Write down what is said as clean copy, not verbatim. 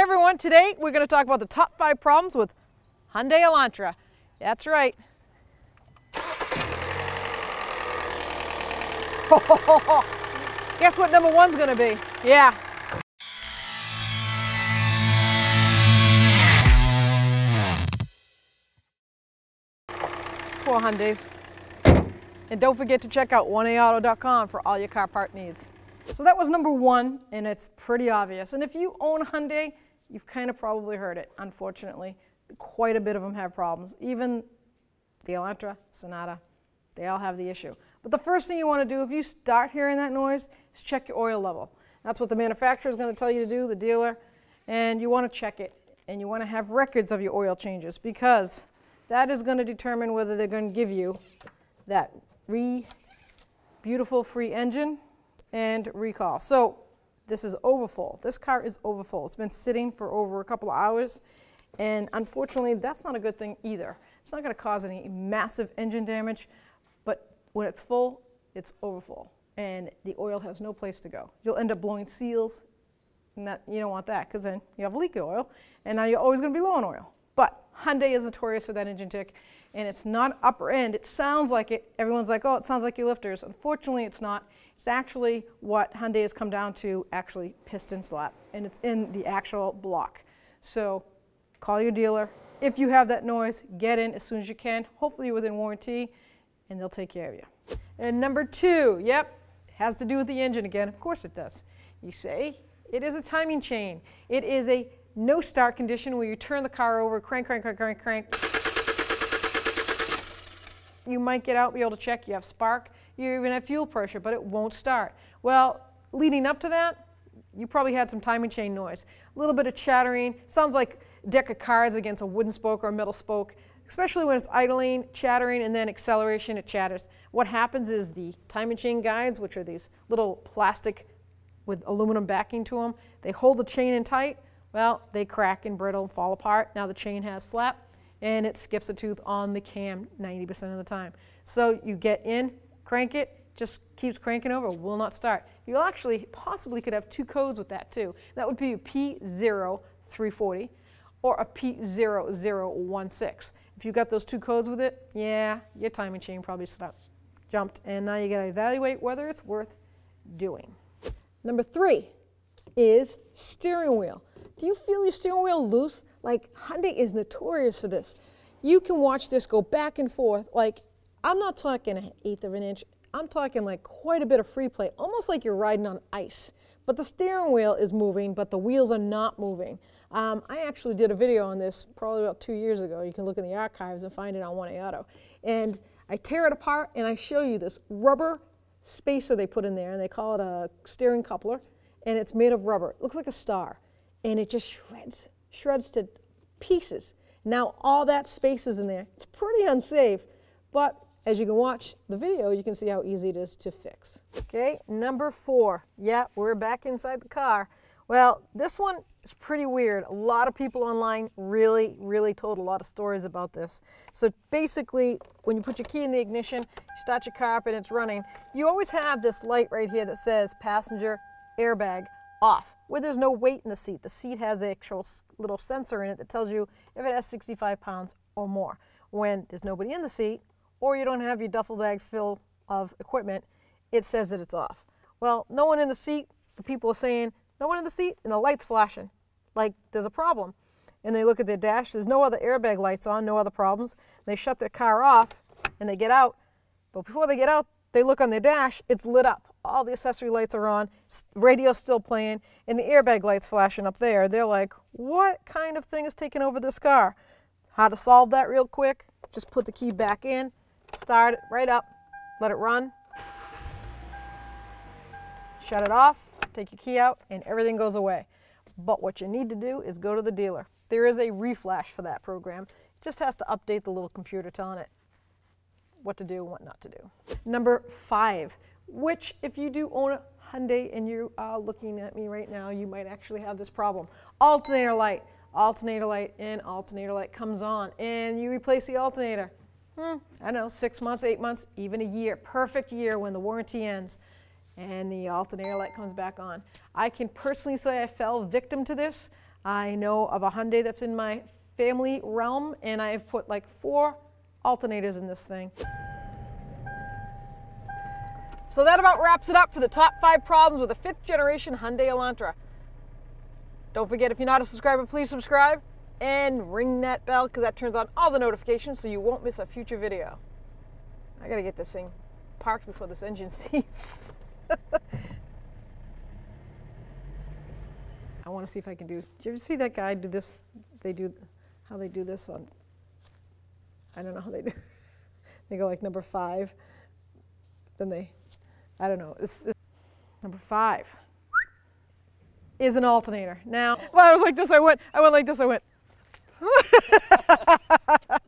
everyone, today we're going to talk about the top 5 problems with Hyundai Elantra. That's right. Guess what number 1's going to be? Yeah. Poor Hyundais. And don't forget to check out 1aauto.com for all your car part needs. So that was number 1, and it's pretty obvious. And if you own a Hyundai, you've kind of probably heard it, unfortunately. Quite a bit of them have problems. Even the Elantra, Sonata, they all have the issue. But the first thing you want to do if you start hearing that noise is check your oil level. That's what the manufacturer is going to tell you to do, the dealer. And you want to check it. And you want to have records of your oil changes, because that is going to determine whether they're going to give you that beautiful free engine and recall. So this is overfull. This car is overfull. It's been sitting for over a couple of hours, and unfortunately that's not a good thing either. It's not going to cause any massive engine damage, but when it's full, it's overfull, and the oil has no place to go. You'll end up blowing seals, and that, you don't want that, because then you have leaky oil, and now you're always going to be low on oil. But Hyundai is notorious for that engine tick, and it's not upper end. It sounds like it. Everyone's like, oh, it sounds like your lifters. Unfortunately, it's not. It's actually what Hyundai has come down to, actually piston slap, and it's in the actual block. So call your dealer. If you have that noise, get in as soon as you can, hopefully within warranty, and they'll take care of you. And number 2, yep, has to do with the engine again. Of course it does. You say it is a timing chain. It is a no start condition where you turn the car over, crank, crank, crank, crank, crank. You might get out, be able to check, you have spark, you even have fuel pressure, but it won't start. Well, leading up to that, you probably had some timing chain noise. A little bit of chattering, sounds like a deck of cards against a wooden spoke or a metal spoke, especially when it's idling, chattering, and then acceleration, it chatters. What happens is the timing chain guides, which are these little plastic with aluminum backing to them, they hold the chain in tight. Well, they crack and brittle and fall apart. Now the chain has slap, and it skips a tooth on the cam 90% of the time. So you get in, crank it, just keeps cranking over, will not start. You actually possibly could have 2 codes with that too. That would be a P0340 or a P0016. If you got those 2 codes with it, yeah, your timing chain probably jumped, and now you got to evaluate whether it's worth doing. Number 3 is steering wheel. Do you feel your steering wheel loose? Like, Hyundai is notorious for this. You can watch this go back and forth. Like, I'm not talking an 1/8 of an inch. I'm talking like quite a bit of free play, almost like you're riding on ice. But the steering wheel is moving, but the wheels are not moving. I actually did a video on this probably about 2 years ago. You can look in the archives and find it on 1aauto. And I tear it apart and I show you this rubber spacer they put in there, and they call it a steering coupler, and it's made of rubber. It looks like a star. And it just shreds to pieces. Now all that space is in there. It's pretty unsafe, but as you can watch the video, you can see how easy it is to fix. Okay, number 4. Yeah, we're back inside the car. Well, this one is pretty weird. A lot of people online really told a lot of stories about this. So basically, when you put your key in the ignition, you start your car up and it's running, you always have this light right here that says passenger airbag off, where there's no weight in the seat. The seat has an actual little sensor in it that tells you if it has 65 pounds or more. When there's nobody in the seat, or you don't have your duffel bag full of equipment, it says that it's off. Well, no one in the seat, the people are saying, no one in the seat, and the light's flashing, like there's a problem. And they look at their dash, there's no other airbag lights on, no other problems. They shut their car off, and they get out. But before they get out, they look on their dash, it's lit up. All the accessory lights are on, radio's still playing, and the airbag light's flashing up there. They're like, what kind of thing is taking over this car? How to solve that real quick? Just put the key back in, start it right up, let it run, shut it off, take your key out, and everything goes away. But what you need to do is go to the dealer. There is a reflash for that program. It just has to update the little computer telling it what to do and what not to do. Number 5, which if you do own a Hyundai and you are looking at me right now, you might actually have this problem. Alternator light and alternator light comes on, and you replace the alternator. I don't know, 6 months, 8 months, even a year. Perfect year when the warranty ends and the alternator light comes back on. I can personally say I fell victim to this. I know of a Hyundai that's in my family realm, and I have put like 4 alternators in this thing. So that about wraps it up for the top 5 problems with a 5th generation Hyundai Elantra. Don't forget, if you're not a subscriber, please subscribe and ring that bell, because that turns on all the notifications so you won't miss a future video. I gotta get this thing parked before this engine seizes. I want to see if I can do. Did you ever see that guy do this? How they do this on. I don't know how they do. They go like number 5. Then they, I don't know. It's number 5 is an alternator. Now, when I was like this, I went like this, I went.